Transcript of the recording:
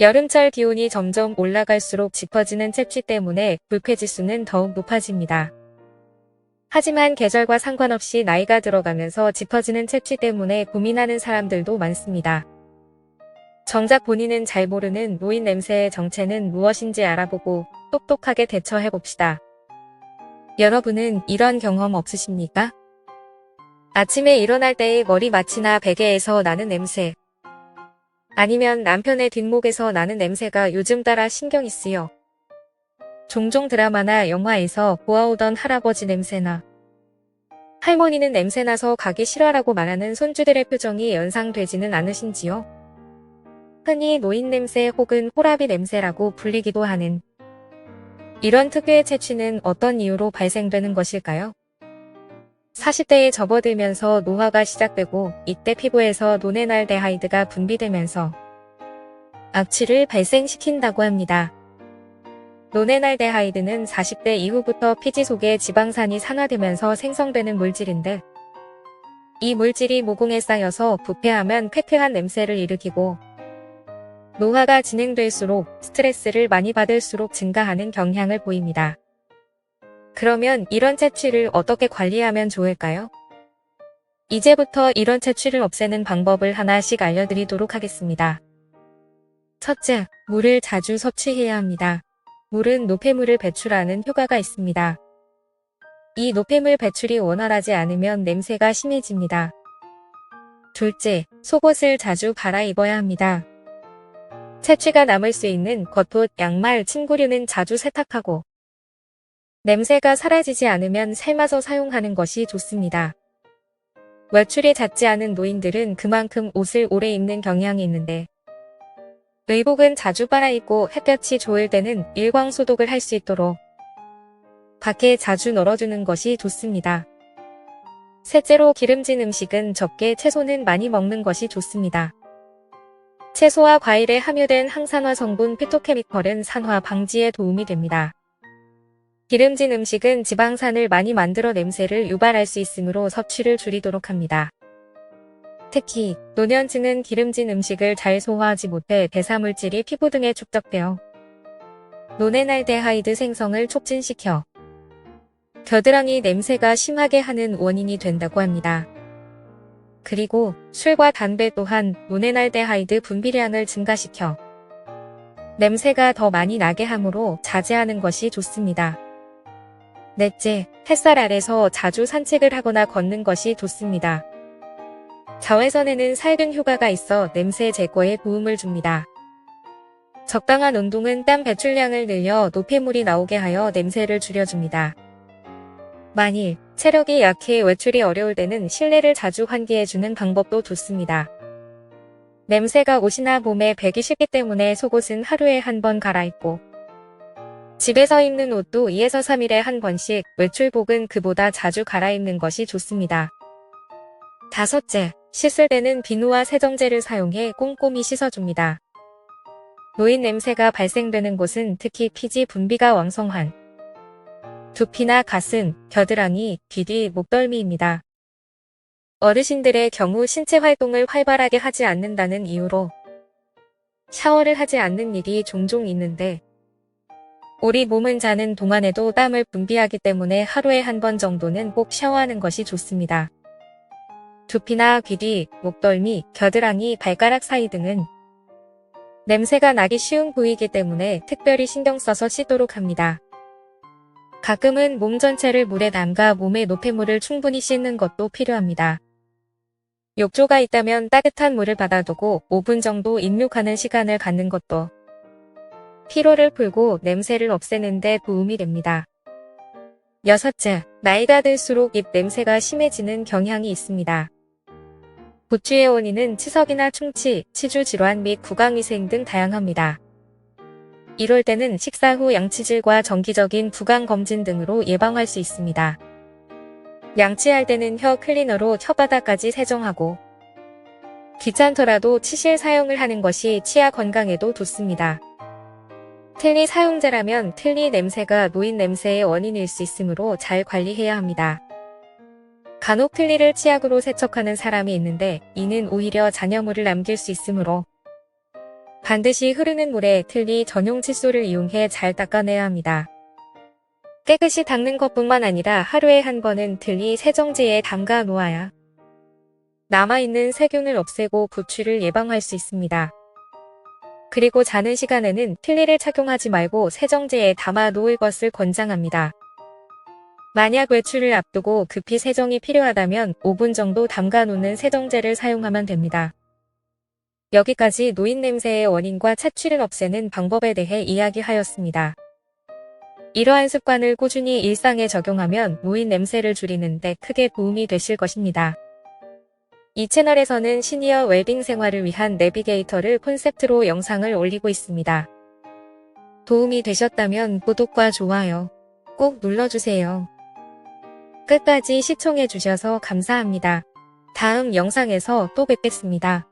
여름철 기온이 점점 올라갈수록 짚어지는 채취 때문에 불쾌지수는 더욱 높아집니다. 하지만 계절과 상관없이 나이가 들어가면서 짚어지는 채취 때문에 고민하는 사람들도 많습니다. 정작 본인은 잘 모르는 노인 냄새의 정체는 무엇인지 알아보고 똑똑하게 대처해봅시다. 여러분은 이런 경험 없으십니까? 아침에 일어날 때의 머리맡이나 베개에서 나는 냄새, 아니면 남편의 뒷목에서 나는 냄새가 요즘 따라 신경이 쓰여. 종종 드라마나 영화에서 보아오던 할아버지 냄새나 할머니는 냄새나서 가기 싫어라고 말하는 손주들의 표정이 연상되지는 않으신지요? 흔히 노인 냄새 혹은 호라비 냄새라고 불리기도 하는 이런 특유의 채취는 어떤 이유로 발생되는 것일까요? 40대에 접어들면서 노화가 시작되고 이때 피부에서 노네날데하이드가 분비되면서 악취를 발생시킨다고 합니다. 노네날데하이드는 40대 이후부터 피지 속의 지방산이 산화되면서 생성되는 물질인데 이 물질이 모공에 쌓여서 부패하면 쾌쾌한 냄새를 일으키고 노화가 진행될수록 스트레스를 많이 받을수록 증가하는 경향을 보입니다. 그러면 이런 채취를 어떻게 관리하면 좋을까요? 이제부터 이런 채취를 없애는 방법을 하나씩 알려드리도록 하겠습니다. 첫째, 물을 자주 섭취해야 합니다. 물은 노폐물을 배출하는 효과가 있습니다. 이 노폐물 배출이 원활하지 않으면 냄새가 심해집니다. 둘째, 속옷을 자주 갈아입어야 합니다. 채취가 남을 수 있는 겉옷, 양말, 침구류는 자주 세탁하고 냄새가 사라지지 않으면 삶아서 사용하는 것이 좋습니다. 외출이 잦지 않은 노인들은 그만큼 옷을 오래 입는 경향이 있는데 의복은 자주 빨아입고 햇볕이 좋을 때는 일광 소독을 할 수 있도록 밖에 자주 널어두는 것이 좋습니다. 셋째로 기름진 음식은 적게 채소는 많이 먹는 것이 좋습니다. 채소와 과일에 함유된 항산화 성분 피토케미컬은 산화 방지에 도움이 됩니다. 기름진 음식은 지방산을 많이 만들어 냄새를 유발할 수 있으므로 섭취를 줄이도록 합니다. 특히 노년층은 기름진 음식을 잘 소화하지 못해 대사물질이 피부 등에 축적되어 노네날데하이드 생성을 촉진시켜 겨드랑이 냄새가 심하게 하는 원인이 된다고 합니다. 그리고 술과 담배 또한 노네날데하이드 분비량을 증가시켜 냄새가 더 많이 나게 하므로 자제하는 것이 좋습니다. 넷째, 햇살 아래서 자주 산책을 하거나 걷는 것이 좋습니다. 자외선에는 살균 효과가 있어 냄새 제거에 도움을 줍니다. 적당한 운동은 땀 배출량을 늘려 노폐물이 나오게 하여 냄새를 줄여줍니다. 만일 체력이 약해 외출이 어려울 때는 실내를 자주 환기해주는 방법도 좋습니다. 냄새가 옷이나 몸에 배기 쉽기 때문에 속옷은 하루에 한 번 갈아입고 집에서 입는 옷도 2에서 3일에 한 번씩, 외출복은 그보다 자주 갈아입는 것이 좋습니다. 다섯째, 씻을 때는 비누와 세정제를 사용해 꼼꼼히 씻어줍니다. 노인 냄새가 발생되는 곳은 특히 피지 분비가 왕성한 두피나 가슴, 겨드랑이, 귀 뒤, 목덜미입니다. 어르신들의 경우 신체 활동을 활발하게 하지 않는다는 이유로 샤워를 하지 않는 일이 종종 있는데 우리 몸은 자는 동안에도 땀을 분비하기 때문에 하루에 한 번 정도는 꼭 샤워하는 것이 좋습니다. 두피나 귀 뒤, 목덜미, 겨드랑이, 발가락 사이 등은 냄새가 나기 쉬운 부위이기 때문에 특별히 신경 써서 씻도록 합니다. 가끔은 몸 전체를 물에 담가 몸의 노폐물을 충분히 씻는 것도 필요합니다. 욕조가 있다면 따뜻한 물을 받아두고 5분 정도 입욕하는 시간을 갖는 것도 피로를 풀고 냄새를 없애는 데 도움이 됩니다. 여섯째, 나이가 들수록 입 냄새가 심해지는 경향이 있습니다. 구취의 원인은 치석이나 충치, 치주 질환 및 구강위생 등 다양합니다. 이럴 때는 식사 후 양치질과 정기적인 구강검진 등으로 예방할 수 있습니다. 양치할 때는 혀 클리너로 혓바닥까지 세정하고 귀찮더라도 치실 사용을 하는 것이 치아 건강에도 좋습니다. 틀니 사용자라면 틀니 냄새가 노인 냄새의 원인일 수 있으므로 잘 관리해야 합니다. 간혹 틀니를 치약으로 세척하는 사람이 있는데 이는 오히려 잔여물을 남길 수 있으므로 반드시 흐르는 물에 틀니 전용 칫솔을 이용해 잘 닦아내야 합니다. 깨끗이 닦는 것뿐만 아니라 하루에 한 번은 틀니 세정제에 담가 놓아야 남아있는 세균을 없애고 구취를 예방할 수 있습니다. 그리고 자는 시간에는 틀니를 착용하지 말고 세정제에 담아 놓을 것을 권장합니다. 만약 외출을 앞두고 급히 세정이 필요하다면 5분 정도 담가 놓는 세정제를 사용하면 됩니다. 여기까지 노인 냄새의 원인과 채취를 없애는 방법에 대해 이야기하였습니다. 이러한 습관을 꾸준히 일상에 적용하면 노인 냄새를 줄이는 데 크게 도움이 되실 것입니다. 이 채널에서는 시니어 웰빙 생활을 위한 내비게이터를 콘셉트로 영상을 올리고 있습니다. 도움이 되셨다면 구독과 좋아요 꼭 눌러주세요. 끝까지 시청해주셔서 감사합니다. 다음 영상에서 또 뵙겠습니다.